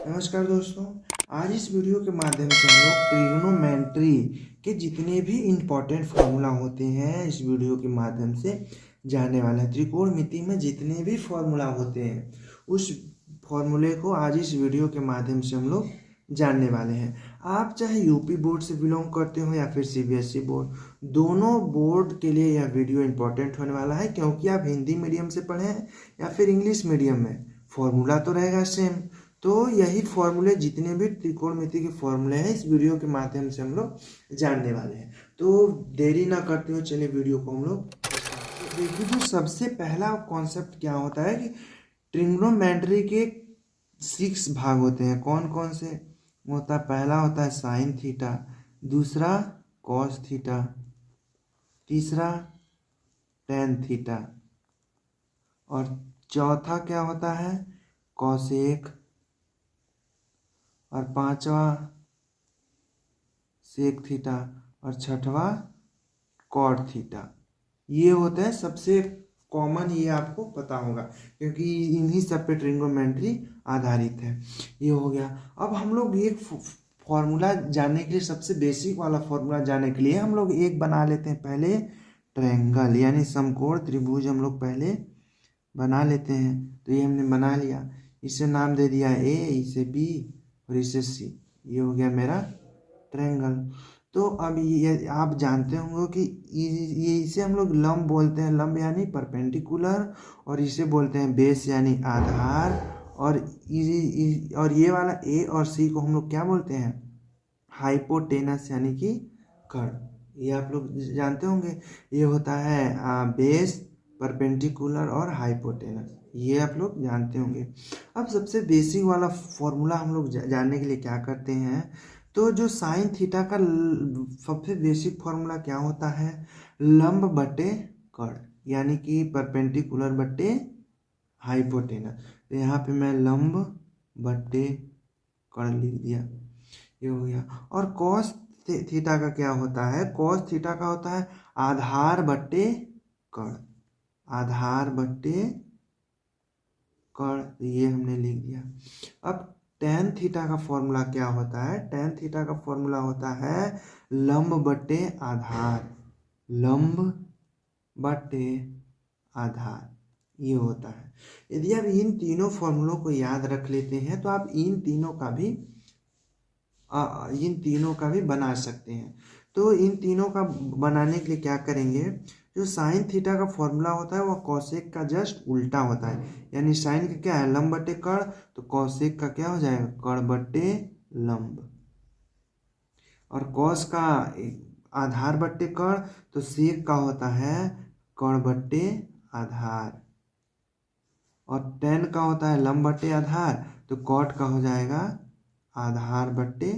नमस्कार दोस्तों। आज इस वीडियो के माध्यम से हम लोग ट्रिग्नोमेट्री के जितने भी इम्पोर्टेंट फार्मूला होते हैं इस वीडियो के माध्यम से जानने वाले हैं। त्रिकोणमिति में जितने भी फार्मूला होते हैं उस फॉर्मूले को आज इस वीडियो के माध्यम से हम लोग जानने वाले हैं। आप चाहे यूपी बोर्ड से बिलोंग करते हो या फिर सीबीएसई बोर्ड, दोनों बोर्ड के लिए यह वीडियो इम्पोर्टेंट होने वाला है, क्योंकि आप हिंदी मीडियम से पढ़े हैं या फिर इंग्लिश मीडियम में, फॉर्मूला तो रहेगा सेम। तो यही फॉर्मूले, जितने भी त्रिकोणमिति के फॉर्मूले हैं, इस वीडियो के माध्यम से हम लोग जानने वाले हैं। तो देरी ना करते हुए चलिए वीडियो को हम लोग देखिए। जो सबसे पहला कॉन्सेप्ट क्या होता है कि ट्रिग्नोमेट्री के 6 भाग होते हैं। कौन कौन से होता है? पहला होता है साइन थीटा, दूसरा कॉस थीटा, तीसरा टेन थीटा, और चौथा क्या होता है? कॉसेक, और पांचवा सेक थीटा, और छठवा कॉट थीटा। ये होता है सबसे कॉमन, ये आपको पता होगा क्योंकि इन्हीं सब पे ट्रिग्नोमेट्री आधारित है। ये हो गया। अब हम लोग एक फॉर्मूला जानने के लिए, सबसे बेसिक वाला फॉर्मूला जानने के लिए हम लोग एक बना लेते हैं पहले, ट्रायंगल यानी समकोण त्रिभुज हम लोग पहले बना लेते हैं। तो ये हमने बना लिया, इसे नाम दे दिया ए, इसे बी और इसे सी। ये हो गया मेरा ट्रायंगल। तो अब ये आप जानते होंगे कि ये इसे हम लोग लंब बोलते हैं, लंब यानी परपेंडिकुलर, और इसे बोलते हैं बेस यानी आधार, और ये वाला ए और सी को हम लोग क्या बोलते हैं? हाइपोटेनस यानी कि कर्ण। ये आप लोग जानते होंगे। ये होता है बेस, परपेंडिकुलर और हाइपोटेनस, ये आप लोग जानते होंगे। अब सबसे बेसिक वाला फॉर्मूला हम लोग जानने के लिए क्या करते हैं? तो जो साइन थीटा का सबसे बेसिक फॉर्मूला क्या होता है? लंब बटे कर्ण, यानी कि परपेंडिकुलर बटे हाइपोटेनस। तो यहाँ पे मैं लंब बटे कर्ण लिख दिया, ये हो गया। और कॉस थीटा का क्या होता है? कॉस थीटा का होता है आधार बटे कर्ण, आधार बटे कर्ण, ये हमने लिख दिया। अब टेन थीटा का फॉर्मूला क्या होता है? टेन थीटा का फॉर्मूला होता है लंब बटे आधार, लंब बटे आधार, ये होता है। यदि आप इन तीनों फॉर्मूलों को याद रख लेते हैं तो आप इन तीनों का भी बना सकते हैं। तो इन तीनों का बनाने के लिए क्या करेंगे? जो साइन थीटा का फॉर्मूला होता है वह कॉसेक का जस्ट उल्टा होता है, यानी साइन का क्या है? लंब बटे कर्ण, तो कॉसेक का क्या हो जाएगा? कर्ण बटे लंब। और कॉस का आधार बटे कर्ण, तो सेक का होता है कर्ण बटे आधार। और टेन का होता है लंब बटे आधार, तो कॉट का हो जाएगा आधार बटे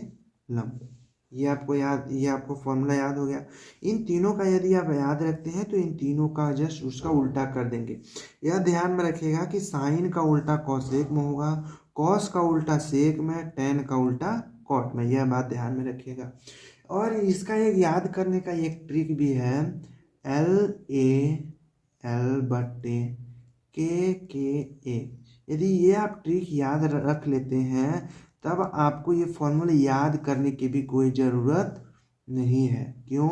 लंब। ये आपको फॉर्मूला याद हो गया। इन तीनों का यदि आप याद रखते हैं तो इन तीनों का जस्ट उसका उल्टा कर देंगे। यह ध्यान में रखिएगा कि साइन का उल्टा कॉसेक में होगा, कॉस का उल्टा सेक में, टेन का उल्टा कॉट में। यह बात ध्यान में रखिएगा। और इसका एक याद करने का एक ट्रिक भी है, LA L बटे KA। यदि ये आप ट्रिक याद रख लेते हैं तब आपको ये फॉर्मूले याद करने की भी कोई ज़रूरत नहीं है। क्यों?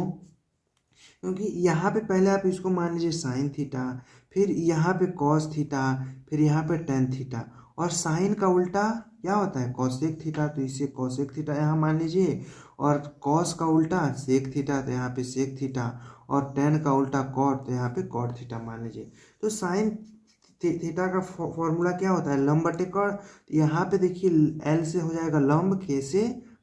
क्योंकि यहाँ पे पहले आप इसको मान लीजिए साइन थीटा, फिर यहाँ पे कॉस थीटा, फिर यहाँ पे टेन थीटा, और साइन का उल्टा क्या होता है? कॉसेक थीटा, तो इसे कॉसेक थीटा यहाँ मान लीजिए, और कॉस का उल्टा सेक थीटा, तो यहाँ पे सेक थीटा, और टेन का उल्टा कॉट, तो यहाँ पे कॉट थीटा मान लीजिए। तो साइन थीटा का फॉर्मूला क्या होता है? लंब बटे कर्ण। तो यहाँ पे देखिए एल से हो जाएगा लंब, के से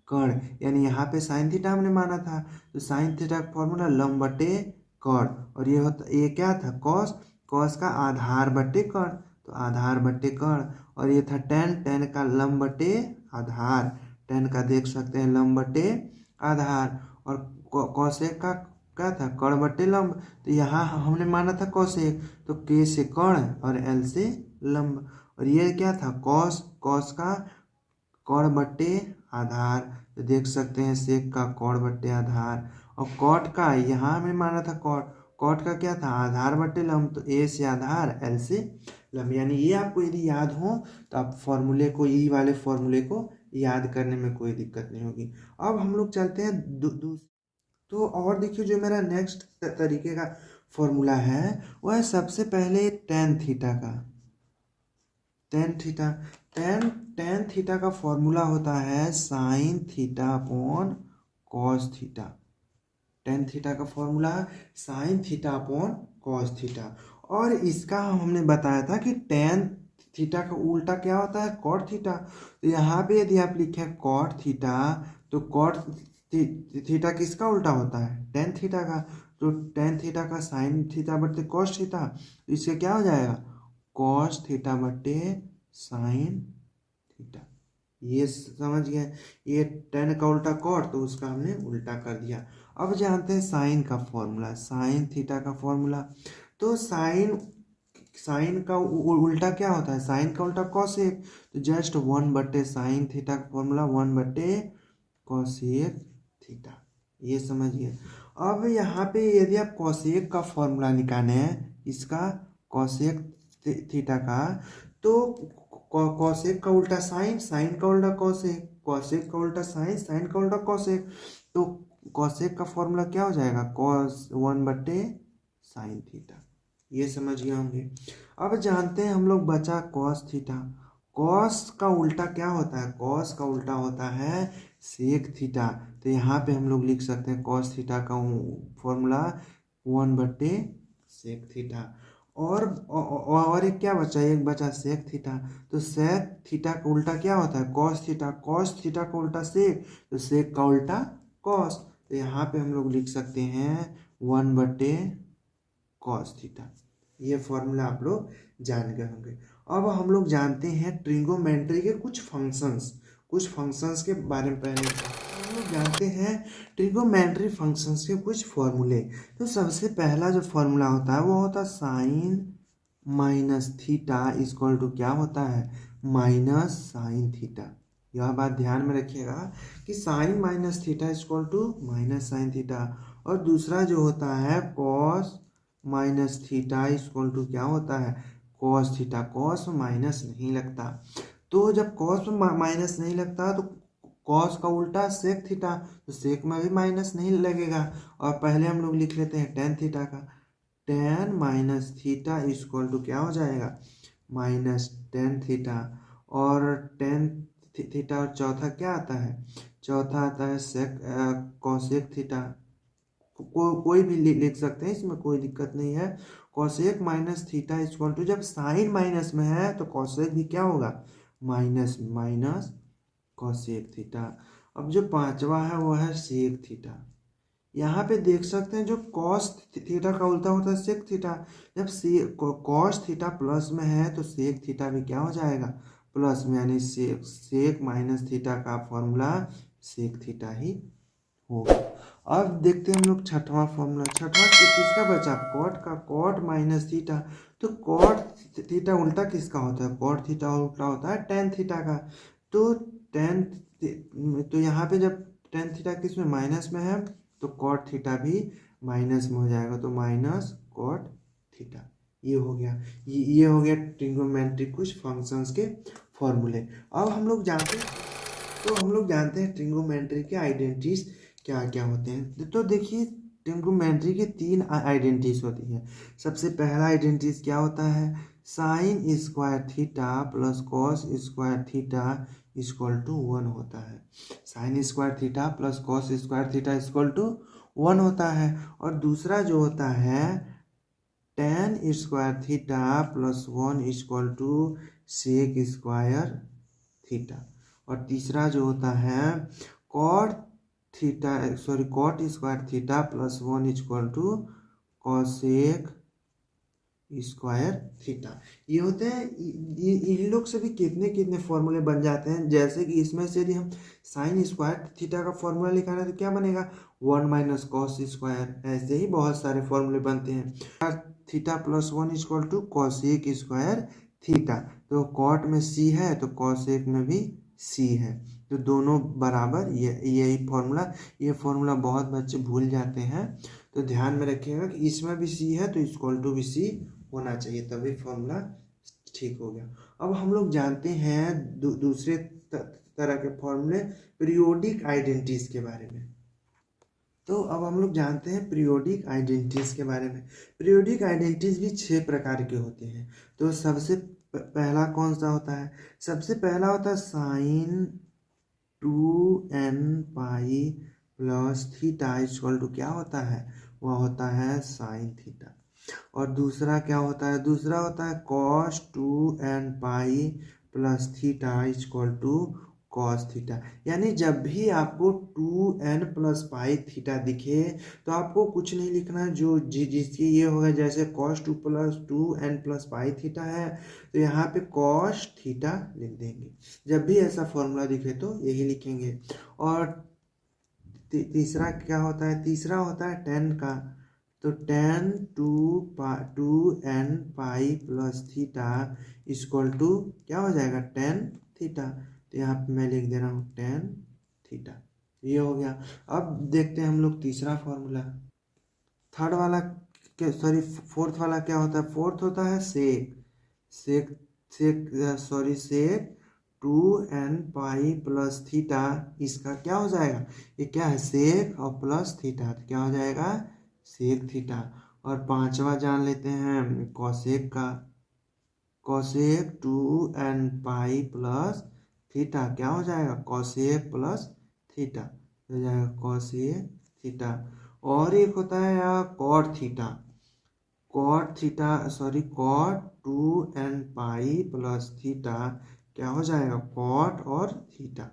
कर्ण, यानी यहाँ पे साइन थीटा हमने माना था, तो साइन थीटा का फॉर्मूला लंब बटे कर्ण। और ये क्या था? कॉस, कॉस का आधार बटे कर्ण, तो आधार बटे कर्ण। और ये था टेन, टेन का लंब बटे आधार, टेन का देख सकते हैं लंब बटे आधार। और कॉसेक का क्या था? कर्ण बटे लंब, तो यहाँ हमने माना था कॉसेक, तो के से कर्ण और एल से लंब। और ये क्या था? कॉस, कॉस का कर्ण बटे आधार, तो देख सकते हैं सेक का कर्ण बटे आधार। और कॉट का यहाँ हमने माना था कॉट, कॉट का क्या था? आधार बटे लंब, तो ए से आधार, एल से लंब, यानी ये आपको यदि याद हो तो आप फॉर्मूले को, यही वाले फॉर्मूले को याद करने में कोई दिक्कत नहीं होगी। अब हम लोग चलते हैं तो और देखिए जो मेरा नेक्स्ट तरीके का फॉर्मूला है वह है सबसे पहले टेन थीटा का। टेन थीटा का फॉर्मूला होता है sine theta upon cos theta. Tan theta का formula sine theta upon cos theta. और इसका हमने बताया था कि टेन थीटा का उल्टा क्या होता है, कॉट थीटा। तो यहाँ पे यदि आप लिखे कॉट थीटा तो कॉट थीटा किसका उल्टा होता है, टेन थीटा का। तो टेन थीटा का साइन थीटा बट्टे कॉस थीटा, तो इससे क्या हो जाएगा, कॉस थीटा बट्टे साइन थीटा। ये समझ गए, ये टेन का उल्टा कॉट तो उसका हमने उल्टा कर दिया। अब जानते हैं साइन का फॉर्मूला, साइन थीटा का फॉर्मूला। तो साइन का उल्टा क्या होता है, साइन का उल्टा कॉसेक। तो जस्ट 1/साइन थीटा का फॉर्मूला 1/कॉसेक थीटा, ये समझिए। अब यहाँ पे यदि आप कॉसेक का फॉर्मूला निकालें हैं इसका, कॉसेक थीटा का, तो कॉसेक का उल्टा साइन, साइन का उल्टा कॉसेक, कॉसेक का उल्टा साइन, साइन का उल्टा कॉसेक। तो कॉसेक का फॉर्मूला क्या हो जाएगा, कॉस 1/साइन थीटा, ये समझ गए होंगे। अब जानते हैं हम लोग बचा कॉस थीटा। कॉस का उल्टा क्या होता है, कॉस का उल्टा होता है सेक थीटा। तो यहाँ पे हम लोग लिख सकते हैं कॉस थीटा का फॉर्मूला 1/सेक थीटा। और एक क्या बचा, एक बचा सेक थीटा। तो सेक थीटा का उल्टा क्या होता है, कॉस थीटा। कॉस थीटा का उल्टा सेक, तो सेक का उल्टा कॉस। तो यहाँ पे हम लोग लिख सकते हैं 1/कॉस थीटा। ये फॉर्मूला आप लोग जान गए होंगे। अब हम लोग जानते हैं ट्रिग्नोमेट्री के कुछ फंक्शंस के बारे में पहले हम लोग जानते हैं ट्रिग्नोमेट्री फंक्शंस के कुछ फॉर्मूले। तो सबसे पहला जो फॉर्मूला होता है वो होता है sine minus theta equal to क्या होता है, माइनस साइन थीटा। यह बात ध्यान में रखिएगा कि sine minus theta equal to minus sine theta. और दूसरा जो होता है cos minus theta equal to क्या होता है, कॉस थीटा। कॉस में माइनस नहीं लगता, तो जब कॉस में माइनस नहीं लगता तो कॉस का उल्टा सेक थीटा, तो सेक में भी माइनस नहीं लगेगा। और पहले हम लोग लिख लेते हैं टेन थीटा का, tan minus theta equal to क्या हो जाएगा, माइनस टेन थीटा। और टेन थीटा और चौथा क्या आता है, चौथा आता है सेक कॉसेक थीटा। कोई भी लिख सकते हैं, इसमें कोई दिक्कत नहीं है। Cosec minus theta equal to, जब साइन माइनस में है तो कॉसेक भी क्या होगा, माइनस माइनस कॉसेक थीटा। अब जो पांचवा है वो है सेक थीटा। यहाँ पे देख सकते हैं जो कॉस थीटा का उल्टा होता है सेक थीटा। जब कॉस थीटा प्लस में है तो सेक थीटा भी क्या हो जाएगा, प्लस में, यानी सेक माइनस थीटा का फॉर्मूला सेक थीटा ही होगा। अब देखते हैं हम लोग छठवां फॉर्मूला। छठवां किसका बचा, कॉट का, कॉट माइनस थीटा। तो कॉट थीटा उल्टा किसका होता है, कॉट थीटा उल्टा होता है टेन थीटा का। तो तो यहाँ पे जब टेन थीटा किस में माइनस में है तो कॉट थीटा भी माइनस में हो जाएगा, तो माइनस कॉट थीटा। ये हो गया, ये हो गया ट्रिग्नोमेट्री कुछ फंक्शंस के फॉर्मूले। अब हम लोग जानते हैं ट्रिग्नोमेट्री के आइडेंटिटीज क्या क्या होते हैं। तो देखिए ट्रिग्नोमेट्री के तीन आइडेंटिटीज होती है। सबसे पहला आइडेंटिटीज क्या होता है, sine square theta plus cos square theta equal to 1 होता है। Sine square theta plus cos square theta equal to 1 होता है। और दूसरा जो होता है tan square theta plus 1 equal to sec square theta. और तीसरा जो होता है cot square theta plus 1 equal to cosec square theta. ये होते हैं, इन लोग से भी कितने कितने फॉर्मूले बन जाते हैं। जैसे कि इसमें से यदि हम साइन स्क्वायर थीटा का फॉर्मूला निकालें तो क्या बनेगा, 1 माइनस कॉस स्क्वायर। ऐसे ही बहुत सारे फॉर्मूले बनते हैं। Theta plus 1 equal to cosec square theta. तो कॉट में सी है तो कॉसेक में भी सी है, तो दोनों बराबर। यही फॉर्मूला बहुत बच्चे भूल जाते हैं, तो ध्यान में रखिएगा कि इसमें भी सी है तो इक्वल टू भी सी होना चाहिए, तभी फॉर्मूला ठीक हो गया। अब हम लोग जानते हैं दूसरे तरह के फॉर्मूले पीरियोडिक आइडेंटिटीज के बारे में। तो अब हम लोग जानते हैं पीरियोडिक आइडेंटिटीज के बारे में। पीरियोडिक आइडेंटिटीज भी 6 प्रकार के होते हैं। तो सबसे पहला कौन सा होता है? सबसे पहला होता है sine 2n pi plus theta equal to क्या होता है? वह होता है साइन थीटा। और दूसरा क्या होता है? दूसरा होता है cos 2n pi plus theta equal to cos theta. यानी जब भी आपको 2n प्लस पाई थीटा दिखे तो आपको कुछ नहीं लिखना है, जो जिसकी ये होगा, जैसे cos 2 plus 2n plus pi theta है तो यहाँ पे कॉस थीटा लिख देंगे। जब भी ऐसा फॉर्मूला दिखे तो यही लिखेंगे। और तीसरा क्या होता है? तीसरा होता है tan का। तो tan 2n pi plus theta equal to क्या हो जाएगा? tan theta. तो यहाँ पे मैं लिख दे रहा हूँ tan थीटा। ये हो गया। अब देखते हैं हम लोग तीसरा फॉर्मूला। थर्ड वाला फोर्थ वाला क्या होता है? फोर्थ होता है सेक सेक सेक 2n पाई प्लस थीटा। इसका क्या हो जाएगा? ये क्या है? सेक और प्लस थीटा, तो क्या हो जाएगा? Sec theta. और पांचवा जान लेते हैं कॉसेक का। Cosec 2n pi plus theta क्या हो जाएगा? कॉसेक प्लस थीटा हो जाएगा कॉसेक थीटा। और एक होता है यार cot theta. Cot 2n pi plus theta क्या हो जाएगा? कॉट और थीटा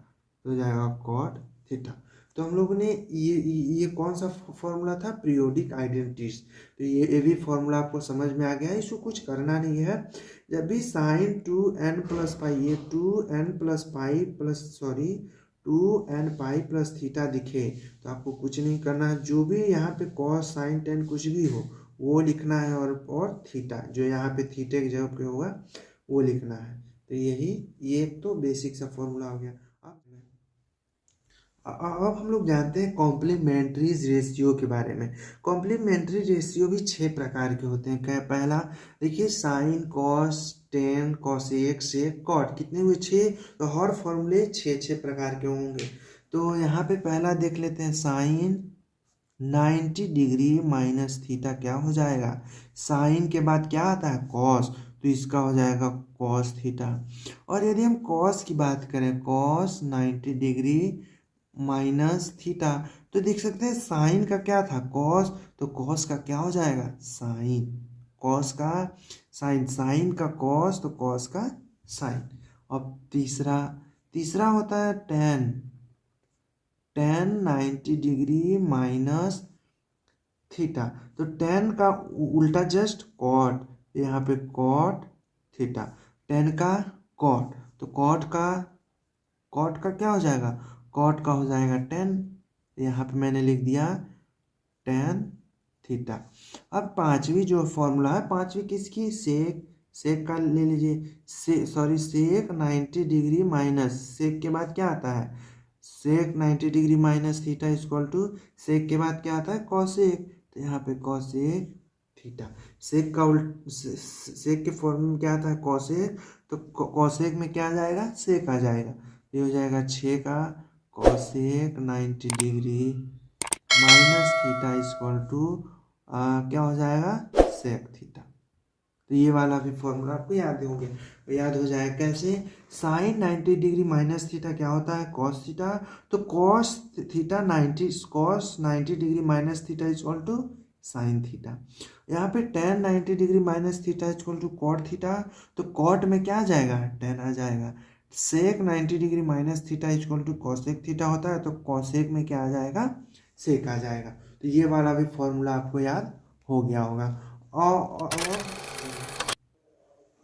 हो जाएगा कॉट थीटा। तो हम लोगों ने ये कौन सा फॉर्मूला था? Periodic identities. तो ये भी फॉर्मूला आपको समझ में आ गया है। इसको कुछ करना नहीं है। जब भी साइन 2n प्लस पाई, ये 2n plus pi plus 2n pi plus theta दिखे तो आपको कुछ नहीं करना है। जो भी यहाँ पे कॉस साइन टेन कुछ भी हो वो लिखना है, और थीटा जो यहाँ पे थीटे की जगह पे होगा वो लिखना है। तो ये तो बेसिक सा फॉर्मूला हो गया। अब हम लोग जानते हैं कॉम्प्लीमेंट्री रेशियो के बारे में। कॉम्प्लीमेंट्री रेशियो भी 6 प्रकार के होते हैं। क्या? पहला देखिए sine cos tan cosec sec cot, कितने हुए? 6। तो हर फॉर्मूले 6 प्रकार के होंगे। तो यहाँ पे पहला देख लेते हैं साइन 90 डिग्री माइनस थीटा क्या हो जाएगा? साइन के बाद क्या आता है? कॉस, तो इसका हो जाएगा कॉस थीटा। और यदि हम कॉस की बात करें, कॉस 90 डिग्री माइनस थीटा, तो देख सकते हैं साइन का क्या था? कॉस, तो कॉस का क्या हो जाएगा? साइन। कॉस का साइन, साइन का कॉस तो कॉस का साइन। अब तीसरा होता है टेन 90 डिग्री माइनस थीटा। तो टेन का उल्टा जस्ट कॉट, यहाँ पे कॉट थीटा। टेन का कॉट, तो कॉट का क्या हो जाएगा? कॉट का हो जाएगा टेन। यहाँ पे मैंने लिख दिया टेन थीटा। अब पांचवी जो फॉर्मूला है, पांचवी किसकी? सेक का ले लीजिए। सेक 90 डिग्री माइनस, सेक के बाद क्या आता है? Sec 90 degree minus theta equal to sec के बाद क्या आता है? कॉसेक। तो यहाँ पे कॉसेक थीटा। सेक के फॉर्मूले में क्या आता है? कॉसेक। तो कॉसेक में क्या आ जाएगा? सेक आ जाएगा। ये हो जाएगा 6 का cosec 90 degree minus theta equal to क्या हो जाएगा? Sec theta. तो ये वाला भी फॉर्मूला आपको याद होंगे, याद हो जाएगा। कैसे? साइन 90 डिग्री माइनस थीटा क्या होता है? Cos theta. तो cos 90 degree minus theta equal to sine theta. यहाँ पे tan 90 degree minus theta equal to cot theta. तो कॉट में क्या आ जाएगा? टेन आ जाएगा। Sec 90 degree minus theta equal to cosec theta होता है, तो कॉसेक में क्या आ जाएगा? सेक आ जाएगा। तो ये वाला भी फॉर्मूला आपको याद हो गया होगा। और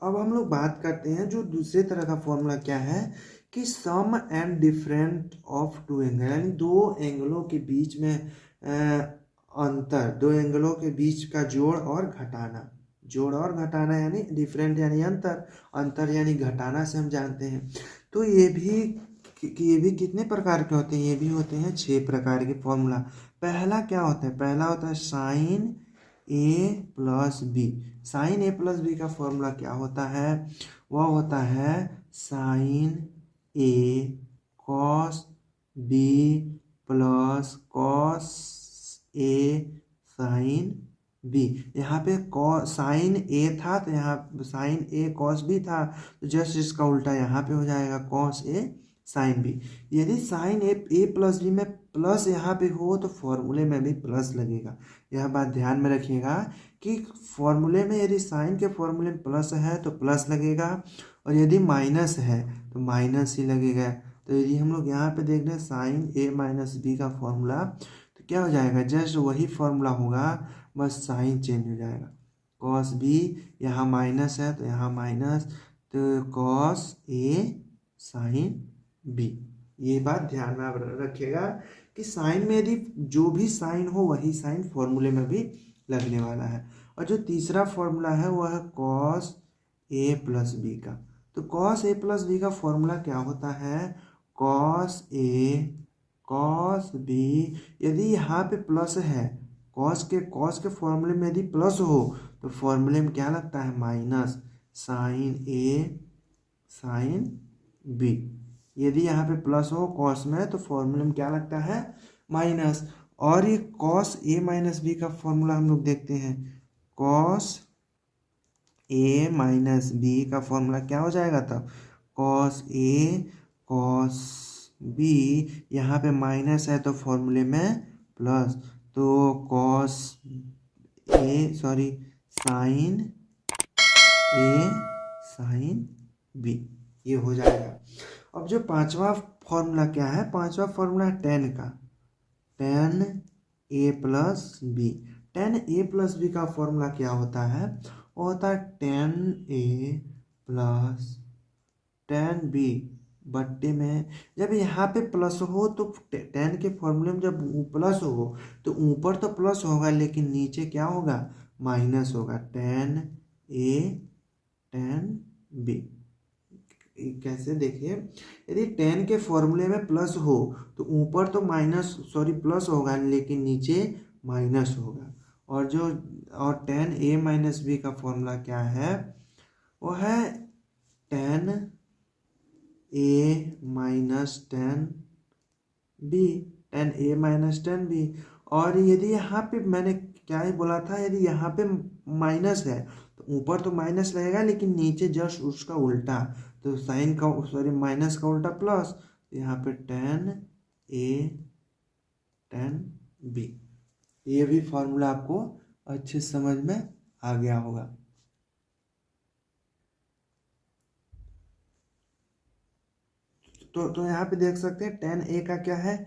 अब हम लोग बात करते हैं जो दूसरे तरह का फॉर्मूला क्या है कि sum and different of two angle, यानी दो एंगलों के बीच में अंतर, दो एंगलों के बीच का जोड़ और घटाना यानी डिफरेंट यानी अंतर यानी घटाना से हम जानते हैं। तो ये भी कितने प्रकार के होते हैं? ये भी होते हैं 6 प्रकार के फॉर्मूला। पहला क्या होता है? पहला होता है साइन ए प्लस बी। साइन ए प्लस बी का फॉर्मूला क्या होता है? वह होता है sign A cos B plus cos A sine B. यहाँ पे साइन ए था तो यहाँ साइन ए कॉस बी था, तो जस्ट इसका उल्टा यहाँ पे हो जाएगा कॉस ए साइन बी। यदि साइन ए प्लस बी में प्लस यहाँ पे हो तो फॉर्मूले में भी प्लस लगेगा। यह बात ध्यान में रखिएगा कि फॉर्मूले में यदि साइन के फॉर्मूले में प्लस है तो प्लस लगेगा, और यदि माइनस है तो माइनस ही लगेगा। तो यदि हम लोग यहाँ पे देख रहे हैं साइन ए माइनस बी का फॉर्मूला, तो क्या हो जाएगा? जस्ट वही फॉर्मूला होगा, बस साइन चेंज हो जाएगा। कॉस बी यहाँ माइनस है तो यहाँ माइनस, तो कॉस ए साइन बी। ये बात ध्यान में आप रखिएगा कि साइन में यदि जो भी साइन हो वही साइन फॉर्मूले में भी लगने वाला है। और जो तीसरा फॉर्मूला है वह है कॉस ए प्लस बी का। तो कॉस ए प्लस बी का फॉर्मूला क्या होता है? Cos A cos B. यदि यहाँ पे प्लस है, कॉस के फॉर्मूले में यदि प्लस हो तो फॉर्मूले में क्या लगता है? माइनस साइन ए साइन बी। यदि यहाँ पे प्लस हो कॉस में तो फॉर्मूले में क्या लगता है? माइनस। और ये कॉस ए माइनस बी का फॉर्मूला हम लोग देखते हैं। कॉस ए माइनस बी का फॉर्मूला क्या हो जाएगा तब? Cos A cos B. यहाँ पे माइनस है तो फॉर्मूले में प्लस, तो कॉस साइन ए साइन बी, ये हो जाएगा। अब जो पांचवा फॉर्मूला क्या है? पांचवा फॉर्मूला है टेन का। टेन ए प्लस बी। टेन ए प्लस बी का फॉर्मूला क्या होता है? वो होता है टेन ए प्लस टेन बी बट्टे में, जब यहाँ पे प्लस हो तो टेन के फॉर्मूले में जब प्लस हो तो ऊपर तो प्लस होगा लेकिन नीचे क्या होगा? माइनस होगा। Ten A ten B. कैसे? देखिए, यदि टेन के फॉर्मूले में प्लस हो तो ऊपर तो प्लस होगा लेकिन नीचे माइनस होगा। और टेन ए माइनस बी का फॉर्मूला क्या है? वो है ten A minus ten B. Ten A minus ten B. और यदि यहाँ पे मैंने क्या ही बोला था? यदि यहाँ पे माइनस है तो ऊपर तो माइनस रहेगा लेकिन नीचे जस्ट उसका उल्टा, तो माइनस का उल्टा प्लस। यहाँ पे टेन ए टेन बी। ये भी फॉर्मूला आपको अच्छे समझ में आ गया होगा। तो यहाँ पे देख सकते हैं टेन ए का क्या है?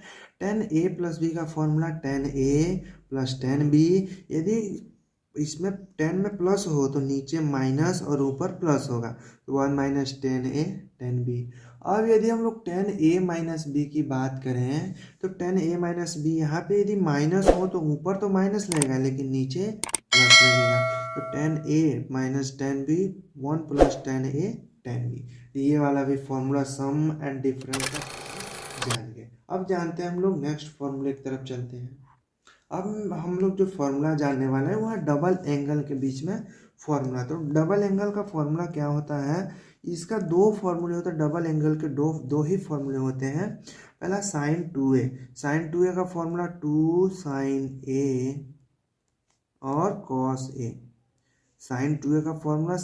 टेन ए प्लस बी का फॉर्मूला टेन ए प्लस टेन बी। यदि इसमें टेन में प्लस हो तो नीचे माइनस और ऊपर प्लस होगा, तो one minus ten A ten B. अब यदि हम लोग टेन ए माइनस बी की बात करें तो टेन ए माइनस बी, यहाँ पे यदि माइनस हो तो ऊपर तो माइनस लगेगा लेकिन नीचे प्लस लगेगा, तो ten A minus ten B, one plus ten A ten B. ये वाला भी फॉर्मूला सम एंड डिफरेंस का जान गए। अब जानते हैं हम लोग नेक्स्ट फॉर्मूले की तरफ चलते हैं। अब हम लोग जो फॉर्मूला जानने वाले हैं वो है डबल एंगल के बीच में फॉर्मूला। तो डबल एंगल का फॉर्मूला क्या होता है? इसका दो फॉर्मूले होते हैं। डबल एंगल के दो ही फॉर्मूले होते हैं। पहला साइन 2a। साइन 2a का फॉर्मूला टू साइन ए और कॉस ए। साइन 2a का formula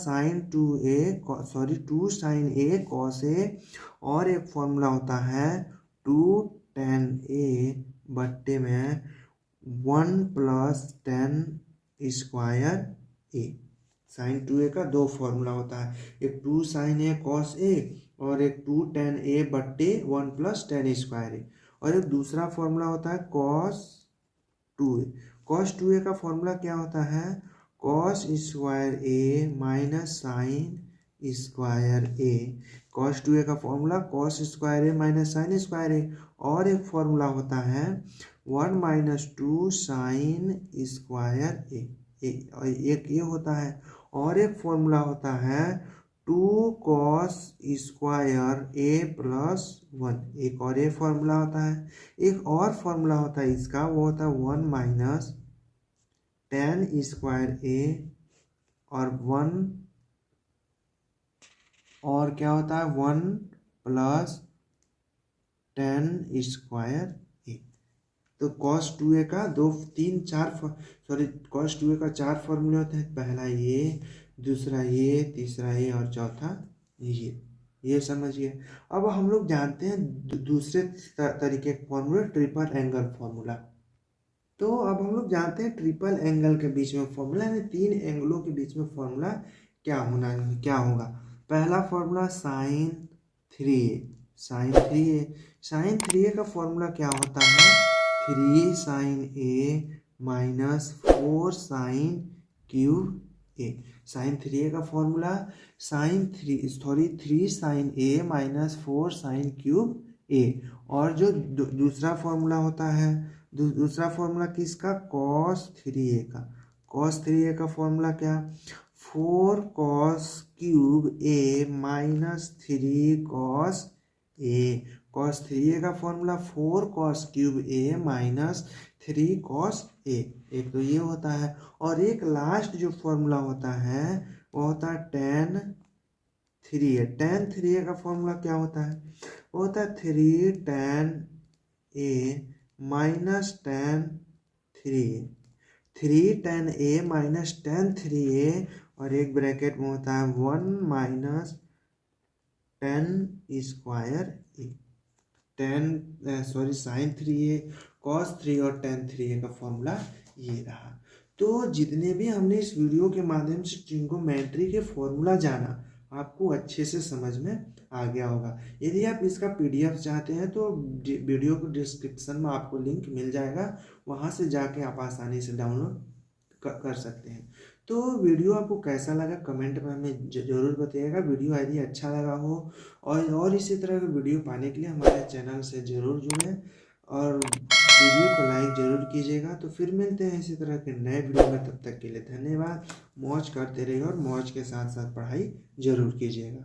two sine A cos A. और एक फॉर्मूला होता है टू टेन ए बट्टे में one plus ten square A. Sine 2a का दो फॉर्मूला होता है, एक to sine A cos A और एक टू टेन ए बट्टे one plus ten square A. और एक दूसरा फॉर्मूला होता है कॉस 2a। कॉस 2a का फॉर्मूला क्या होता है? Cos square A minus sine square A. Cos 2a का formula cos square A minus sine square A. और एक फॉर्मूला होता है one minus two sine square A. एक ये होता है। और एक फॉर्मूला होता है two cos square A plus one. एक और ये फॉर्मूला होता है। एक और फॉर्मूला होता है इसका, वो होता है one minus ten square A और 1 और क्या होता है 1 प्लस टेन स्क्वायर ए। तो cos 2a का cos 2a का 4 फॉर्मूले होते हैं। पहला ये, दूसरा ये, तीसरा ये और चौथा ये समझिए। अब हम लोग जानते हैं दूसरे तरीके के फॉर्मूले, ट्रिपल एंगल फॉर्मूला। तो अब हम लोग जानते हैं ट्रिपल एंगल के बीच में फॉर्मूला, यानी 3 एंगलों के बीच में फॉर्मूला क्या होगा। पहला फॉर्मूला साइन 3a का फॉर्मूला क्या होता है 3 साइन ए माइनस 4 साइन क्यूब ए। साइन 3a का फॉर्मूला 3 साइन ए माइनस 4 साइन क्यूब ए। और जो दूसरा फॉर्मूला होता है, दूसरा फॉर्मूला किसका, cos 3a का फॉर्मूला क्या, 4 cos क्यूब ए माइनस 3 cos ए। cos 3a का फॉर्मूला 4 cos क्यूब ए माइनस 3 cos ए। एक तो ये होता है, और एक लास्ट जो फॉर्मूला होता है वो होता है tan 3a का फॉर्मूला क्या होता है, वो होता है 3 tan a minus tan 3a और एक ब्रैकेट में होता है 1 minus tan square A. Sine 3a cos 3 और tan 3a का फॉर्मूला ये रहा। तो जितने भी हमने इस वीडियो के माध्यम से ट्रिग्नोमेट्री के फॉर्मूला जाना, आपको अच्छे से समझ में आ गया होगा। यदि आप इसका PDF चाहते हैं तो वीडियो को डिस्क्रिप्शन में आपको लिंक मिल जाएगा, वहां से जाके आप आसानी से डाउनलोड कर सकते हैं। तो वीडियो आपको कैसा लगा कमेंट में हमें ज़रूर बताइएगा। वीडियो यदि अच्छा लगा हो और इसी तरह के वीडियो पाने के लिए हमारे चैनल से ज़रूर जुड़ें और वीडियो को लाइक ज़रूर कीजिएगा। तो फिर मिलते हैं इसी तरह के नए वीडियो में, तब तक के लिए धन्यवाद। मौज करते रहिए और मौज के साथ साथ पढ़ाई ज़रूर कीजिएगा।